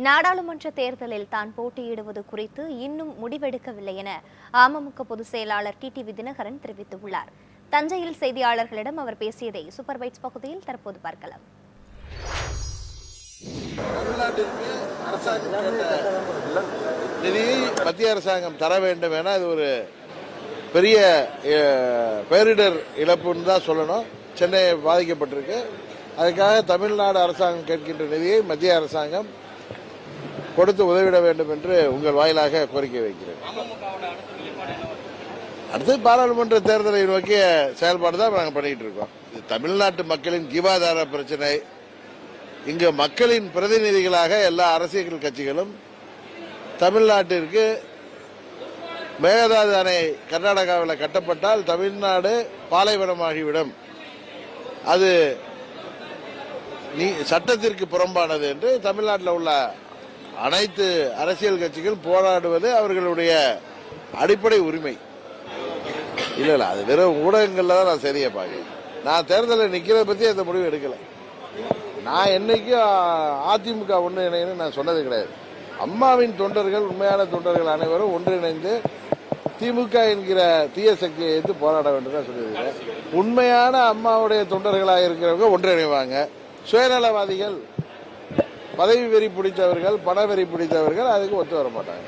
நாடாளுமன்ற தேர்தலில் தான் போட்டியிடுவது குறித்து இன்னும் முடிவெடுக்கவில்லை என அமமுக பொதுச் செயலாளர் டிடிவி தினகரன் தெரிவித்துள்ளார். தஞ்சையில் செய்தியாளர்களிடம் அவர் பேசியதை சூப்பர் பைட்ஸ் பகுதியில் தற்போது பார்க்கலாம். நிதியை மத்திய அரசாங்கம் தர வேண்டும் என அது ஒரு பெரிய பேரிடர் இழப்புன்னு தான் சொல்லணும். சென்னை பாதிக்கப்பட்டிருக்கு. அதுக்காக தமிழ்நாடு அரசாங்கம் கேட்கின்ற நிதியை மத்திய அரசாங்கம் கொடுத்து உதவிட வேண்டும் என்று உங்கள் வாயிலாக கோரிக்கை வைக்கிறேன். அடுத்து பாராளுமன்ற தேர்தலை நோக்கிய செயல்பாடு தான் நாங்கள் பண்ணிட்டு இருக்கோம். இது தமிழ்நாட்டு மக்களின் ஜீவாதார பிரச்சனை. இங்கு மக்களின் பிரதிநிதிகளாக எல்லா அரசியல் கட்சிகளும் தமிழ்நாட்டிற்கு மேகதாது அணை கர்நாடகாவில் கட்டப்பட்டால் தமிழ்நாடு பாலைவனமாகிவிடும், அது சட்டத்திற்கு புறம்பானது என்று தமிழ்நாட்டில் உள்ள அனைத்து அரசியல் கட்சிகள் போராடுவது அவர்களுடைய அடிப்படை உரிமை. இல்ல அது வெறும் ஊடகங்கள்ல தான் நான் சரியா பார்க்கிறேன். நான் தேர்தலில் நிக்கிறத பத்தி அந்த முடிவு எடுக்கல. நான் என்னைக்கும் அதிமுக ஒன்றிணைன்னு நான் சொன்னது கிடையாது. அம்மாவின் தொண்டர்கள், உண்மையான தொண்டர்கள் அனைவரும் ஒன்றிணைந்து திமுக என்கிற தீய சக்தியை எதிர்த்து போராட வேண்டும் தான் சொல்லியிருக்கிறேன். உண்மையான அம்மாவுடைய தொண்டர்களாக இருக்கிறவங்க ஒன்றிணைவாங்க. சுயநலவாதிகள், பதவி வெறி பிடித்தவர்கள், பண வெறி பிடித்தவர்கள் அதுக்கு ஒத்து வர மாட்டாங்க.